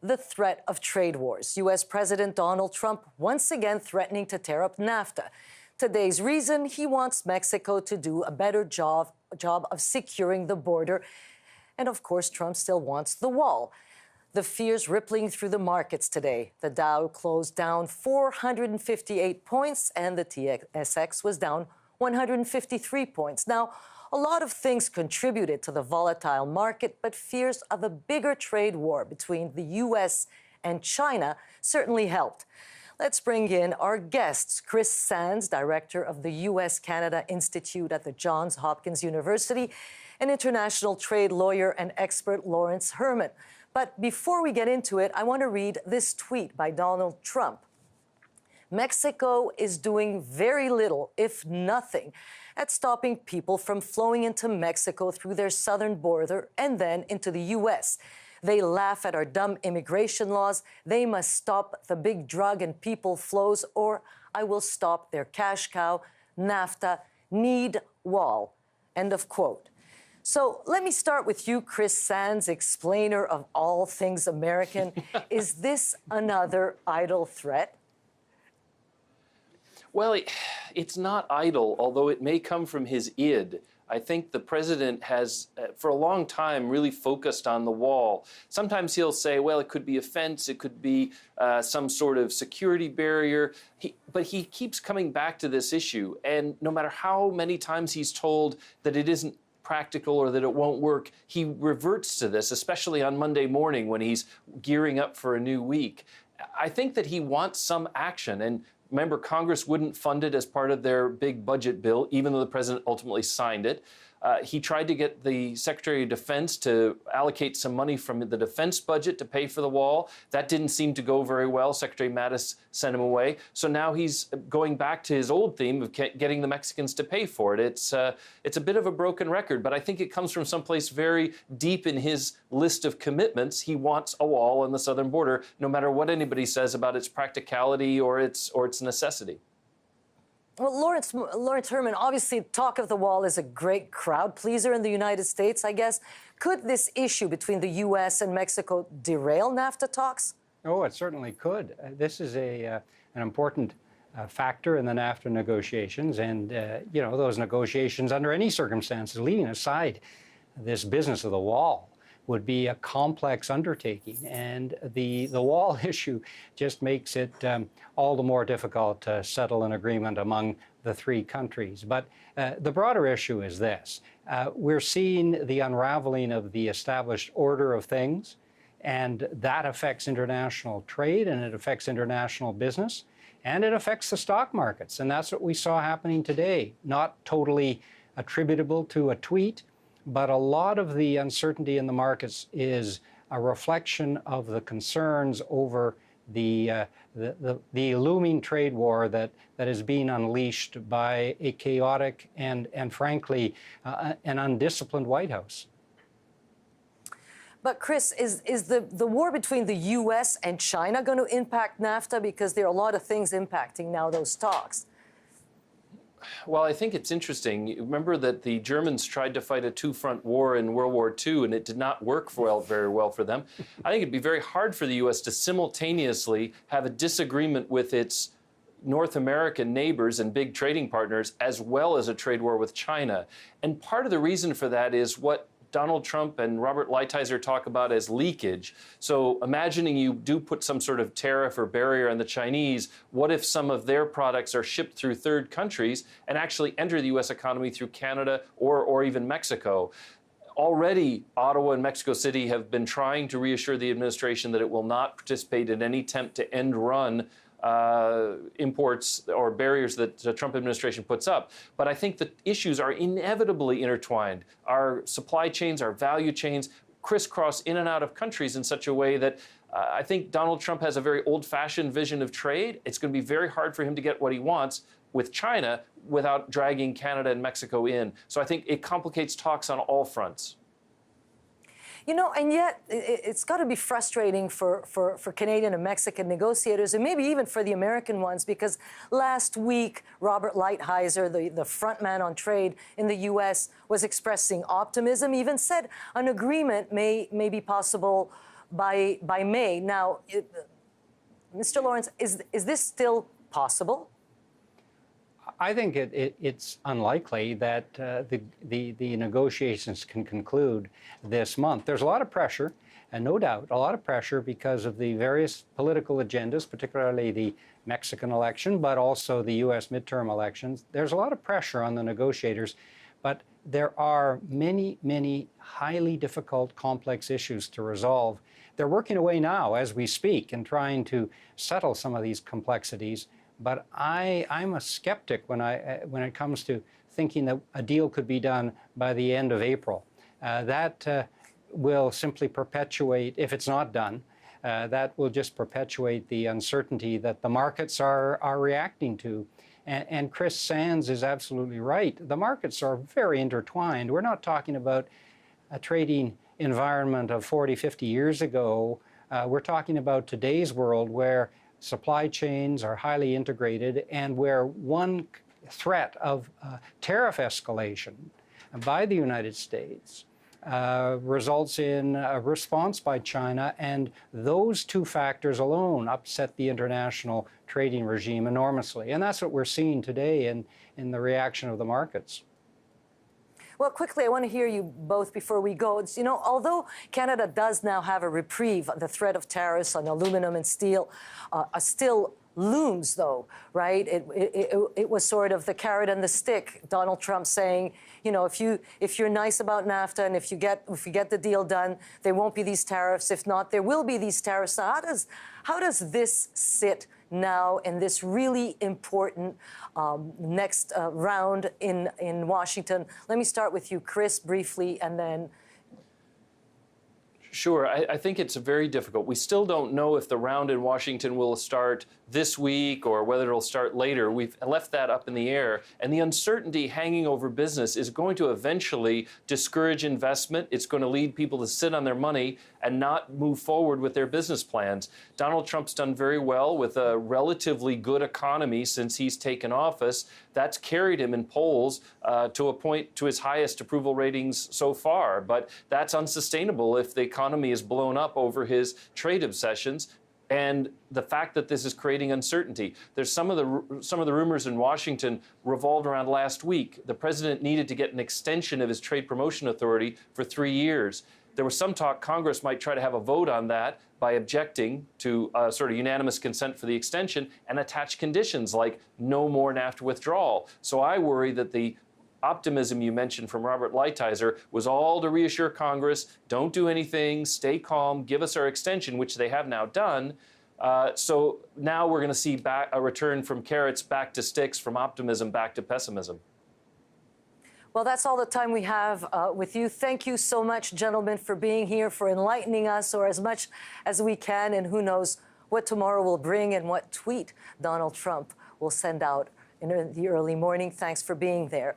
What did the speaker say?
the threat of trade wars. U.S. President Donald Trump once again threatening to tear up NAFTA. Today's reason: he wants Mexico to do a better job of securing the border. And of course, Trump still wants the wall. The fears rippling through the markets today. The Dow closed down 458 points and the TSX was down 153 points. Now, a lot of things contributed to the volatile market, but fears of a bigger trade war between the U.S. and China certainly helped. Let's bring in our guests. Chris Sands, director of the U.S.-Canada Institute at the Johns Hopkins University, and international trade lawyer and expert Lawrence Herman. But before we get into it, I want to read this tweet by Donald Trump. Mexico is doing very little, if nothing, at stopping people from flowing into Mexico through their southern border and then into the U.S. They laugh at our dumb immigration laws. They must stop the big drug and people flows, or I will stop their cash cow. NAFTA, need wall. End of quote. So let me start with you, Chris Sands, explainer of all things American. Is this another idle threat? Well, it's not idle, although it may come from his id. I think the president has, for a long time, really focused on the wall. Sometimes he'll say, well, it could be a fence, it could be some sort of security barrier. But he keeps coming back to this issue. And no matter how many times he's told that it isn't practical or that it won't work, he reverts to this, especially on Monday morning when he's gearing up for a new week. I think that he wants some action. And remember, Congress wouldn't fund it as part of their big budget bill, even though the president ultimately signed it. He tried to get the Secretary of Defense to allocate some money from the defense budget to pay for the wall. That didn't seem to go very well. Secretary Mattis sent him away. So now he's going back to his old theme of getting the Mexicans to pay for it. It's a bit of a broken record, but I think it comes from someplace very deep in his list of commitments. He wants a wall on the southern border, no matter what anybody says about its practicality or its necessity. Well, Lawrence Herman, obviously, talk of the wall is a great crowd pleaser in the United States, I guess. Could this issue between the U.S. and Mexico derail NAFTA talks? Oh, it certainly could. This is an important factor in the NAFTA negotiations. And, those negotiations, under any circumstances, leaving aside this business of the wall, would be a complex undertaking. And the wall issue just makes it all the more difficult to settle an agreement among the three countries. But the broader issue is this. We're seeing the unraveling of the established order of things, and that affects international trade, and it affects international business, and it affects the stock markets. And that's what we saw happening today. Not totally attributable to a tweet, but a lot of the uncertainty in the markets is a reflection of the concerns over the looming trade war that is being unleashed by a chaotic and frankly, an undisciplined White House. But Chris, is the war between the U.S. and China going to impact NAFTA? Because there are a lot of things impacting now those talks. Well, I think it's interesting. You remember that the Germans tried to fight a two-front war in World War II, and it did not work very well for them. I think it'd be very hard for the U.S. to simultaneously have a disagreement with its North American neighbors and big trading partners, as well as a trade war with China. And part of the reason for that is what Donald Trump and Robert Lighthizer talk about as leakage. So imagining you do put some sort of tariff or barrier on the Chinese, what if some of their products are shipped through third countries and actually enter the U.S. economy through Canada or even Mexico? Already, Ottawa and Mexico City have been trying to reassure the administration that it will not participate in any attempt to end run imports or barriers that the Trump administration puts up. But I think the issues are inevitably intertwined. Our supply chains, our value chains crisscross in and out of countries in such a way that I think Donald Trump has a very old-fashioned vision of trade. It's going to be very hard for him to get what he wants with China without dragging Canada and Mexico in. So I think it complicates talks on all fronts. You know, and yet it's got to be frustrating for Canadian and Mexican negotiators, and maybe even for the American ones, because last week, Robert Lighthizer, the front man on trade in the U.S., was expressing optimism, even said an agreement may be possible by May. Now, Mr. Lawrence, is this still possible? I think it's unlikely that the negotiations can conclude this month. There's a lot of pressure, and no doubt, a lot of pressure because of the various political agendas, particularly the Mexican election, but also the U.S. midterm elections. There's a lot of pressure on the negotiators, but there are many, many highly difficult, complex issues to resolve. They're working away now as we speak and trying to settle some of these complexities. But I'm a skeptic when it comes to thinking that a deal could be done by the end of April. That will simply perpetuate, if it's not done, that will just perpetuate the uncertainty that the markets are reacting to. And Chris Sands is absolutely right. The markets are very intertwined. We're not talking about a trading environment of 40, 50 years ago. We're talking about today's world where supply chains are highly integrated and where one threat of tariff escalation by the United States results in a response by China, and those two factors alone upset the international trading regime enormously. And that's what we're seeing today in the reaction of the markets. Well, quickly, I want to hear you both before we go. You know, although Canada does now have a reprieve, the threat of tariffs on aluminum and steel still looms, though, right? It was sort of the carrot and the stick. Donald Trump saying, you know, if you're nice about NAFTA and if you get the deal done, there won't be these tariffs. If not, there will be these tariffs. So how does this sit now in this really important next round in Washington? Let me start with you, Chris, briefly, and then. Sure. I think it's very difficult. We still don't know if the round in Washington will start this week or whether it'll start later. We've left that up in the air. And the uncertainty hanging over business is going to eventually discourage investment. It's going to lead people to sit on their money and not move forward with their business plans. Donald Trump's done very well with a relatively good economy since he's taken office. That's carried him in polls to a point to his highest approval ratings so far. But that's unsustainable if the economy is blown up over his trade obsessions. And the fact that this is creating uncertainty. There's some of the rumors in Washington revolved around last week. The president needed to get an extension of his trade promotion authority for 3 years. There was some talk Congress might try to have a vote on that by objecting to sort of unanimous consent for the extension and attach conditions like no more NAFTA withdrawal. So I worry that the optimism you mentioned from Robert Lighthizer was all to reassure Congress, don't do anything, stay calm, give us our extension, which they have now done. So now we're going to see a return from carrots back to sticks, from optimism back to pessimism. Well, that's all the time we have with you. Thank you so much, gentlemen, for being here, for enlightening us, or as much as we can, and who knows what tomorrow will bring and what tweet Donald Trump will send out in the early morning. Thanks for being there.